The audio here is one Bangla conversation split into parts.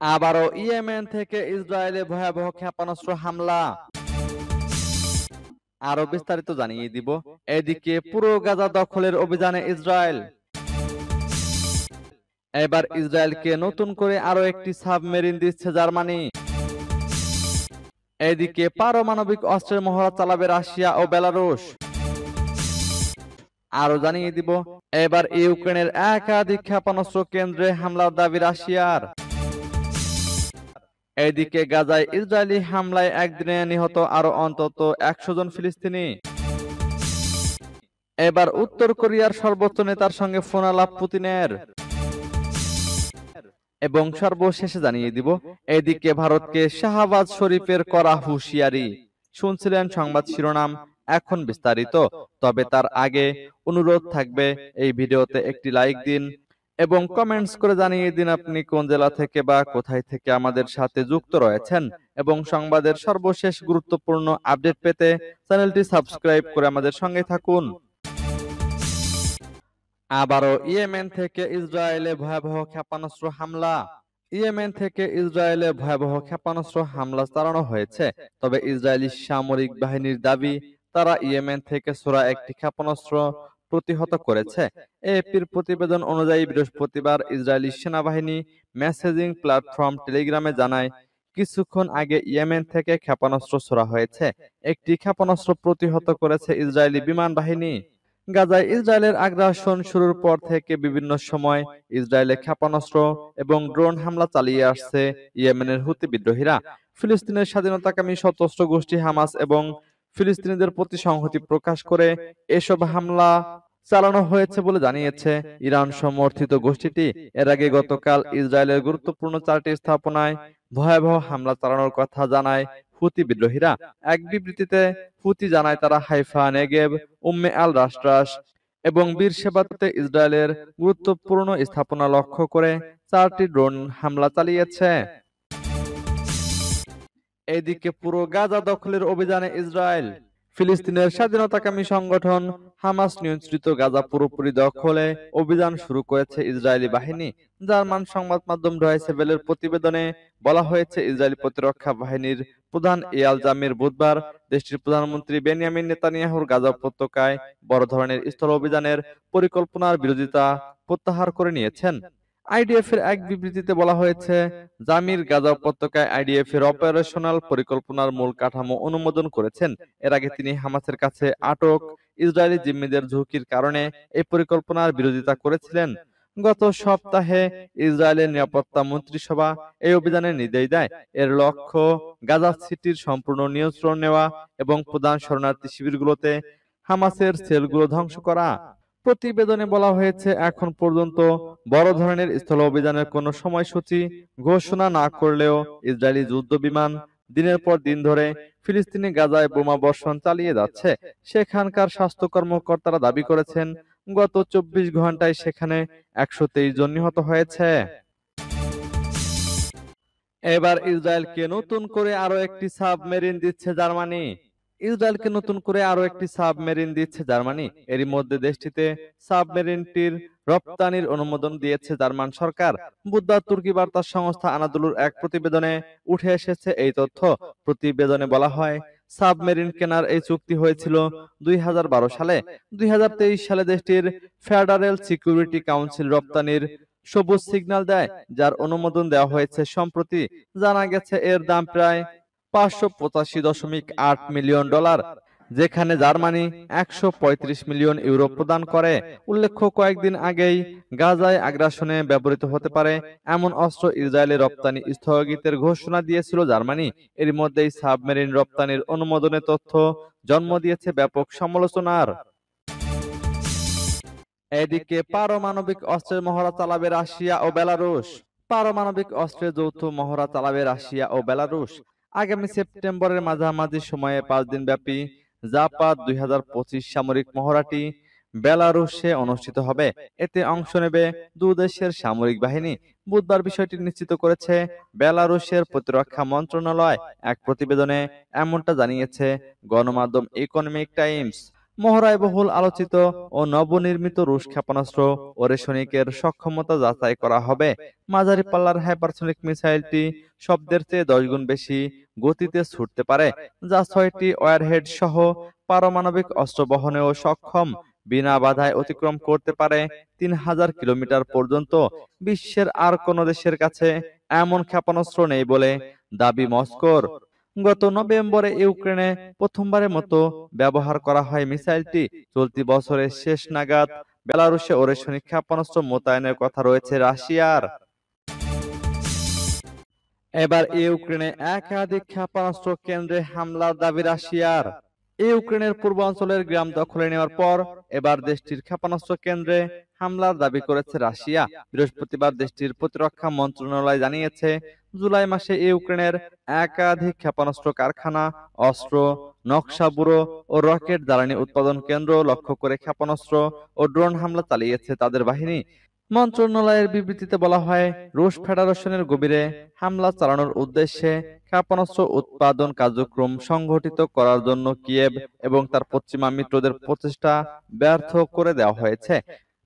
আবারও ইয়েমেন থেকে ইসরায়েলে ভয়াবহ ক্ষেপণাস্ত্র হামলা। আরো বিস্তারিত জানিয়ে দিব। এদিকে পুরো গাজা দখলের অভিযানে ইসরায়েল। এবার ইসরায়েলকে নতুন করে আরো একটি সাবমেরিন দিচ্ছে জার্মানি। এদিকে পারমাণবিক অস্ত্রের মহড়া চালাবে রাশিয়া ও বেলারুশ। আরো জানিয়ে দিব, এবার ইউক্রেনের একাধিক ক্ষেপণাস্ত্র কেন্দ্রে হামলার দাবি রাশিয়ার। এদিকে গাজায় ইসরায়েলি হামলায় একদিনে নিহত আরো অন্তত 100 জন ফিলিস্তিনি। এবার উত্তর কোরিয়ার সর্বোচ্চ নেতার সঙ্গে ফোন আলাপ পুতিনের। এবং সর্বশেষে জানিয়ে দিব, এদিকে ভারতকে শাহবাজ শরীফের করা হুঁশিয়ারি। শুনছিলেন সংবাদ শিরোনাম, এখন বিস্তারিত। তবে তার আগে অনুরোধ থাকবে, এই ভিডিওতে একটি লাইক দিন এবং কমেন্টস করে জানিয়ে দিন আপনি কোন জেলা থেকে বা কোথায় থেকে আমাদের সাথে যুক্ত রয়েছেন। এবং সংবাদের সর্বশেষ গুরুত্বপূর্ণ আপডেট পেতে চ্যানেলটি সাবস্ক্রাইব করে আমাদের সঙ্গে থাকুন। আবারও ইয়েমেন থেকে ইসরায়েলে ভয়াবহ ক্ষেপণাস্ত্র হামলা। ইয়েমেন থেকে ইসরায়েলে ভয়াবহ ক্ষেপণাস্ত্র হামলা চালানো হয়েছে। তবে ইসরায়েলি সামরিক বাহিনীর দাবি, তারা ইয়েমেন থেকে ছোড়া একটি ক্ষেপণাস্ত্র প্রতিহত করেছে। এপির প্রতিবেদন অনুযায়ী বৃহস্পতিবার ইসরায়েলি সেনাবাহিনী মেসেজিং প্ল্যাটফর্ম টেলিগ্রামে জানায়, কিছুক্ষণ আগে ইয়েমেন থেকে ক্ষেপণাস্ত্র ছোড়া হয়েছে। একটি ক্ষেপণাস্ত্র প্রতিহত করেছে ইসরায়েলি বিমান বাহিনী। গাজায় ইসরায়েলের আগ্রাসন শুরুর পর থেকে বিভিন্ন সময় ইসরায়েলে ক্ষেপণাস্ত্র এবং ড্রোন হামলা চালিয়ে আসছে ইয়েমেনের হুতি বিদ্রোহীরা। ফিলিস্তিনের স্বাধীনতাকামী সশস্ত্র গোষ্ঠী হামাস এবং ফিলিস্তিনিদের প্রতি সংহতি প্রকাশ করে এসব হামলা চালানো হয়েছে বলে জানিয়েছে ইরান সমর্থিত গোষ্ঠীটি। এর আগে গতকাল ইসরায়েলের গুরুত্বপূর্ণ 4টি স্থাপনায় ভয়াবহ হামলা চালানোর কথা জানায় হুতি বিদ্রোহীরা। এক বিবৃতিতে হুতি জানায়, তারা হাইফা, নেগেব, উম্মে আল রাশরাশ এবং বীরশেবাতে ইসরায়েলের গুরুত্বপূর্ণ স্থাপনা লক্ষ্য করে 4টি ড্রোন হামলা চালিয়েছে। এদিকে পুরো গাজা দখলের অভিযানে ইসরায়েল। ফিলিস্তিনের স্বাধীনতাকামী সংগঠন হামাস নিয়ন্ত্রিত গাজা পুরোপুরি দখলে অভিযান শুরু করেছে ইসরায়েলি বাহিনী। জার্মান সংবাদ মাধ্যম ডয়েচে ভেলের প্রতিবেদনে বলা হয়েছে, ইসরায়েলি প্রতিরক্ষা বাহিনীর প্রধান এয়াল জামির বুধবার দেশটির প্রধানমন্ত্রী বেনিয়ামিন নেতানিয়াহুর গাজা উপত্যকায় বড় ধরনের স্থল অভিযানের পরিকল্পনার বিরোধিতা প্রত্যাহার করে নিয়েছেন। আইডিএফ এর এক বিবৃতিতে বলা হয়েছে, জামির গাজা উপত্যকায় আইডিএফ এর অপারেশনাল পরিকল্পনার মূল কাঠামো অনুমোদন করেছেন। এর আগে তিনি হামাসের কাছে আটক ইসরায়েলি জিম্মিদের ঝুঁকির কারণে এই পরিকল্পনার বিরোধিতা করেছিলেন। গত সপ্তাহে ইসরায়েলের নিরাপত্তা মন্ত্রিসভা এই অভিযানের নির্দেশ দেয়। এর লক্ষ্য গাজা সিটির সম্পূর্ণ নিয়ন্ত্রণ নেওয়া এবং প্রধান শরণার্থী শিবিরগুলোতে হামাসের সেলগুলো ধ্বংস করা। প্রতিবেদনে বলা হয়েছে, এখন পর্যন্ত বড় ধরনের স্থল অভিযানের কোনো সময়সূচি ঘোষণা না করলেও ইসরায়েলি যুদ্ধ বিমান দিনের পর দিন ধরে ফিলিস্তিনি গাজায় বোমা বর্ষণ চালিয়ে যাচ্ছে। সেখানকার স্বাস্থ্য কর্মকর্তারা দাবি করেছেন, গত 24 ঘন্টায় সেখানে 123 জন নিহত হয়েছে। এবার ইসরায়েলকে নতুন করে আরো একটি সাবমেরিন দিচ্ছে জার্মানি। ইসরায়েলকে নতুন করে আরো একটি সাবমেরিন দিচ্ছে জার্মানি। এরই মধ্যে দেশটিতে সাবমেরিনটির রপ্তানির অনুমোদন দিয়েছে জার্মান সরকার। বুধবার তুর্কি বার্তা সংস্থা আনাদুলুর এক প্রতিবেদনে উঠে এসেছে এই তথ্য। প্রতিবেদনে বলা হয়, সাবমেরিন কেনার এই চুক্তি হয়েছিল 2012 সালে। 2023 সালে দেশটির ফেডারেল সিকিউরিটি কাউন্সিল রপ্তানির সবুজ সিগন্যাল দেয়, যার অনুমোদন দেওয়া হয়েছে সম্প্রতি। জানা গেছে এর দাম প্রায় 585.8 মিলিয়ন ডলার, যেখানে জার্মানি 135 মিলিয়ন ইউরো প্রদান করে। উল্লেখ্য, কয়েকদিন আগেই গাজায় আগ্রাসনে ব্যবহৃত হতে পারে এমন অস্ত্র ইসরায়েলে রপ্তানি স্থগিতের ঘোষণা দিয়েছিল জার্মানি। এর মধ্যেই সাবমেরিন রপ্তানির অনুমোদনের তথ্য জন্ম দিয়েছে ব্যাপক সমালোচনার। এদিকে পারমাণবিক অস্ত্রের মহড়া চালাবে রাশিয়া ও বেলারুশ। পারমাণবিক অস্ত্রের যৌথ মহড়া চালাবে রাশিয়া ও বেলারুশ। আগামী সেপ্টেম্বরের মাঝামাঝি সময়ে 5 দিন ব্যাপী জাপাদ 2025 সামরিক মহড়াটি বেলারুশে অনুষ্ঠিত হবে। এতে অংশ নেবে দুই দেশের সামরিক বাহিনী। বুধবার বিষয়টি নিশ্চিত করেছে বেলারুশের প্রতিরক্ষা মন্ত্রণালয়। এক প্রতিবেদনে এমনটা জানিয়েছে গণমাধ্যম ইকোনমিক টাইমস। মহড়ায় বহুল আলোচিত ও নবনির্মিত রুশ ক্ষেপণাস্ত্র ওরেশনিকের সক্ষমতা যাচাই করা হবে। মাঝারি পাল্লার হাইপারসনিক মিসাইলটি শব্দের চেয়ে 10 গুণ বেশি গতিতে ছুটতে পারে, যা 6টি ওয়ারহেড সহ পারমাণবিক অস্ত্র বহনেও সক্ষম। বিনা বাধায় অতিক্রম করতে পারে 3000 কিলোমিটার পর্যন্ত। বিশ্বের আর কোনো দেশের কাছে এমন ক্ষেপণাস্ত্র নেই বলে দাবি মস্কোর। গত নভেম্বরে ইউক্রেনে প্রথমবারের মতো ব্যবহার করা হয় মিসাইলটি। চলতি বছরের শেষ নাগাদ বেলারুশে ওরেশনিক ক্ষেপণাস্ত্র মোতায়েনের কথা রয়েছে রাশিয়ার। এবার ইউক্রেনে একাধিক ক্ষেপণাস্ত্র কেন্দ্রে হামলার দাবি রাশিয়ার। ইউক্রেনের পূর্বাঞ্চলের গ্রাম দখলে নেওয়ার পর এবার দেশটির ক্ষেপণাস্ত্র কেন্দ্রে হামলার দাবি করেছে রাশিয়া। বৃহস্পতিবার দেশটির প্রতিরক্ষা মন্ত্রণালয় জানিয়েছে, জুলাই মাসে ইউক্রেনের একাধিক ক্ষেপণাস্ত্র কারখানা, অস্ত্র, নকশা ব্যুরো ও রকেট জ্বালানি উৎপাদন কেন্দ্র লক্ষ্য করে ক্ষেপণাস্ত্র ও ড্রোন হামলা চালিয়েছে তাদের বাহিনী। মন্ত্রণালয়ের বিবৃতিতে বলা হয়, রুশ ফেডারেশনের গভীরে হামলা চালানোর উদ্দেশ্যে ক্ষেপণাস্ত্র উৎপাদন কার্যক্রম সংগঠিত করার জন্য কিয়েভ এবং তার পশ্চিমা মিত্রদের প্রচেষ্টা ব্যর্থ করে দেওয়া হয়েছে।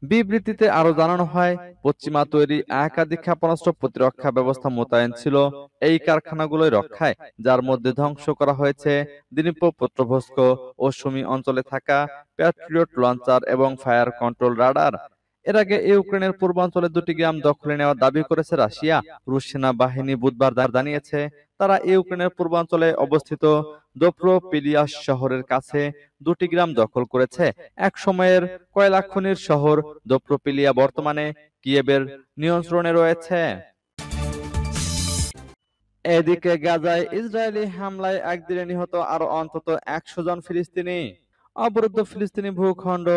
বিবৃতিতে আরো জানানো হয়, পশ্চিমা তৈরি একাধিক ক্ষেপণাস্ত্র প্রতিরক্ষা ব্যবস্থা মোতায়েন ছিল এই কারখানাগুলোই রক্ষায়, যার মধ্যে ধ্বংস করা হয়েছে দিনিপ্রপেট্রোভস্ক ও সুমি অঞ্চলে থাকা প্যাট্রিয়ট লঞ্চার এবং ফায়ার কন্ট্রোল রাডার। এর আগে ইউক্রেনের পূর্বাঞ্চলে 2টি গ্রাম দখলে নেওয়ার দাবি করেছে রাশিয়া। রুশ সেনাবাহিনী বুধবার জানিয়েছে, তারা ইউক্রেনের পূর্বাঞ্চলে অবস্থিত দোপ্রোপিলিয়াস শহরের কাছে 2টি গ্রাম দখল করেছে। এক সময়ের কয়লা খনির শহর দোপ্রোপিলিয়া বর্তমানে কিয়েভের নিয়ন্ত্রণে রয়েছে। এদিকে গাজায় ইসরায়েলি হামলায় একদিনে নিহত আরো অন্তত 100 জন ফিলিস্তিনি। অবরুদ্ধ ফিলিস্তিনি ভূখণ্ড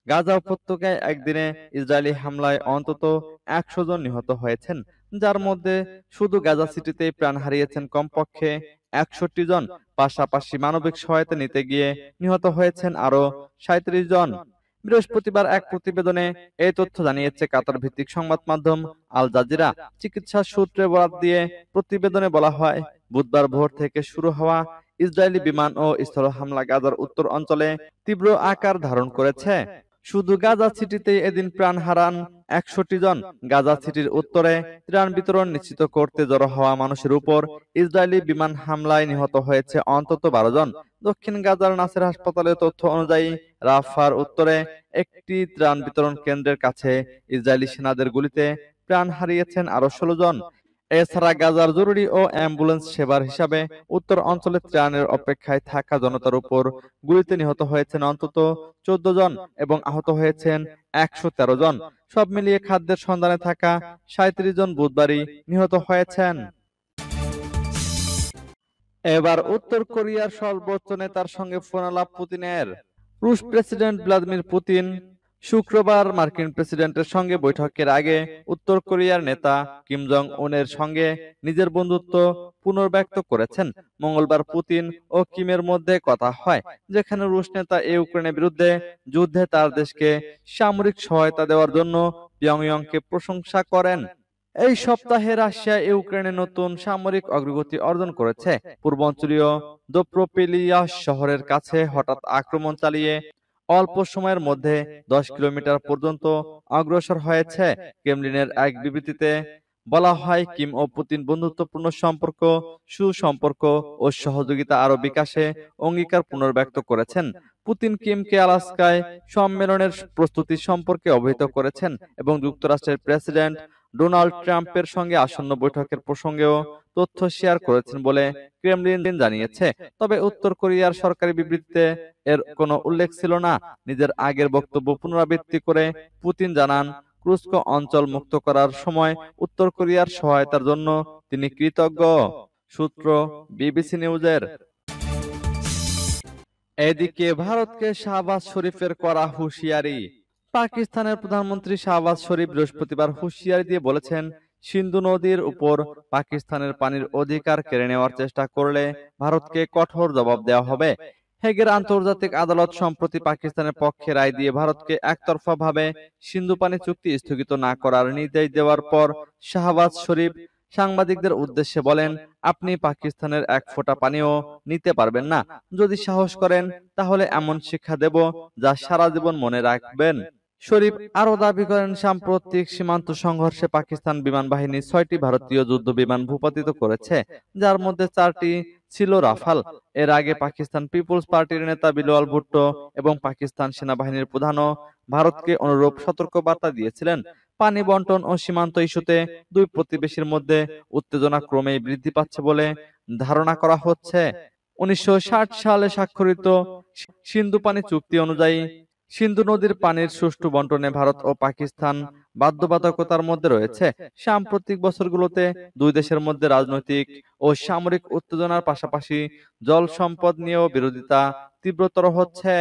গাজা উপত্যকায় একদিনে ইসরায়েলি হামলায় অন্তত 100 জন নিহত হয়েছেন, যার মধ্যে শুধু গাজা সিটিতেই প্রাণ হারিয়েছেন কমপক্ষে 61 জন। পাশাপাশি মানবিক সহায়তা নিতে গিয়ে নিহত হয়েছেন আরো 37 জন। বৃহস্পতিবার এক প্রতিবেদনে এই তথ্য জানিয়েছে কাতার ভিত্তিক সংবাদ মাধ্যম আল জাজিরা। চিকিৎসা সূত্রে বরাত দিয়ে প্রতিবেদনে বলা হয়, বুধবার ভোর থেকে শুরু হওয়া ইসরায়েলি বিমান ও স্থল হামলা গাজার উত্তর অঞ্চলে তীব্র আকার ধারণ করেছে। শুধু গাজা সিটিতেই এদিন প্রাণ হারান 61 জন। গাজা সিটির উত্তরে ত্রাণ বিতরণ নিশ্চিত করতে জড়ো হওয়া মানুষের উপর ইসরায়েলি বিমান হামলায় নিহত হয়েছে অন্তত 12 জন। দক্ষিণ গাজার নাসের হাসপাতালের তথ্য অনুযায়ী রাফার উত্তরে একটি ত্রাণ বিতরণ কেন্দ্রের কাছে ইসরায়েলি সেনাদের গুলিতে প্রাণ হারিয়েছেন আরো 16 জন। এছাড়া গাজার জরুরি ও অ্যাম্বুলেন্স সেবার হিসাবে উত্তর অঞ্চলে ত্রাণের অপেক্ষায় থাকা জনতার উপর গুলিতে নিহত হয়েছেন অন্তত 14 জন এবং আহত হয়েছেন 113 জন। সব মিলিয়ে খাদ্যের সন্ধানে থাকা 37 জন বুধবারই নিহত হয়েছেন। এবার উত্তর কোরিয়ার সর্বোচ্চ নেতার সঙ্গে ফোনালাপ পুতিনের। রুশ প্রেসিডেন্ট ভ্লাদিমির পুতিন শুক্রবার মার্কিন প্রেসিডেন্টের সঙ্গে বৈঠকের আগে উত্তর কোরিয়ার নেতা কিম জং উনের সঙ্গে নিজের বন্ধুত্ব পুনর্ব্যক্ত করেছেন। মঙ্গলবার পুতিন ও কিমের মধ্যে কথা হয়, যেখানে রুশ নেতা ইউক্রেনের বিরুদ্ধে যুদ্ধে তার দেশকে সামরিক সহায়তা দেওয়ার জন্য পিয়ংইয়ংকে প্রশংসা করেন। এই সপ্তাহে রাশিয়া ইউক্রেনে নতুন সামরিক অগ্রগতি অর্জন করেছে। পূর্বাঞ্চলীয় দোপ্রোপিলিয়াস শহরের কাছে হঠাৎ আক্রমণ চালিয়ে অল্প সময়ের মধ্যে 10 কিলোমিটার পর্যন্ত অগ্রসর হয়েছে। ক্রেমলিনের এক বিবৃতিতে বলা হয়, কিম ও পুতিন বন্ধুত্বপূর্ণ সম্পর্ক, সুসম্পর্ক ও সহযোগিতা আরো বিকাশে অঙ্গীকার পুনর্ব্যক্ত করেছেন। পুতিন কিমকে আলাস্কায় সম্মেলনের প্রস্তুতি সম্পর্কে অবহিত করেছেন এবং যুক্তরাষ্ট্রের প্রেসিডেন্ট ডোনাল্ড ট্রাম্পের সঙ্গে আসন্ন বৈঠকের প্রসঙ্গেও তথ্য শেয়ার করেছেন বলে ক্রেমলিন জানিয়েছে। তবে উত্তর কোরিয়ার সরকারি বিবৃতিতে এর কোনো উল্লেখ ছিল না। নিজের আগের বক্তব্য পুনরাবৃত্তি করে পুতিন জানান, ক্রুস্ক অঞ্চল মুক্ত করার সময় উত্তর কোরিয়ার সহায়তার জন্য তিনি কৃতজ্ঞ। সূত্র বিবিসি নিউজের। এদিকে ভারতকে শাহবাজ শরীফের করা হুঁশিয়ারি। পাকিস্তানের প্রধানমন্ত্রী শাহবাজ শরীফ বৃহস্পতিবার হুঁশিয়ারি দিয়ে বলেছেন, সিন্ধু নদীর উপর পাকিস্তানের পানির অধিকার কেড়ে নেওয়ার চেষ্টা করলে ভারতকে কঠোর জবাব দেওয়া হবে। হেগের আন্তর্জাতিক আদালত সম্প্রতি পাকিস্তানের পক্ষে রায় দিয়ে ভারতকে একতরফাভাবে সিন্ধু পানি চুক্তি স্থগিত না করার নির্দেশ দেওয়ার পর শাহবাজ শরীফ সাংবাদিকদের উদ্দেশ্যে বলেন, আপনি পাকিস্তানের এক ফোঁটা পানিও নিতে পারবেন না। যদি সাহস করেন তাহলে এমন শিক্ষা দেব যা সারা জীবন মনে রাখবেন। শরীফ আরো দাবি করেন, সাম্প্রতিক সীমান্ত সংঘর্ষে পাকিস্তান বিমান বাহিনী 6টি ভারতীয় যুদ্ধ বিমান ভূপাতিত করেছে, যার মধ্যে 4টি ছিল রাফাল। এর আগে পাকিস্তান পিপলস পার্টির নেতা বিলাওয়াল ভুট্টো এবং পাকিস্তান সেনাবাহিনীর প্রধানও ভারতকে অনুরূপ সতর্কবার্তা দিয়েছিলেন। পানি বন্টন ও সীমান্ত ইস্যুতে দুই প্রতিবেশীর মধ্যে উত্তেজনা ক্রমেই বৃদ্ধি পাচ্ছে বলে ধারণা করা হচ্ছে। 1960 সালে স্বাক্ষরিত সিন্ধু পানি চুক্তি অনুযায়ী সিন্ধু নদীর পানির সুষ্ঠু বন্টনে ভারত ও পাকিস্তান বাধ্যবাধকতার মধ্যে রয়েছে। সাম্প্রতিক বছরগুলোতে দুই দেশের মধ্যে রাজনৈতিক ও সামরিক উত্তেজনার পাশাপাশি জল সম্পদ নিয়েও বিরোধিতা তীব্রতর হচ্ছে।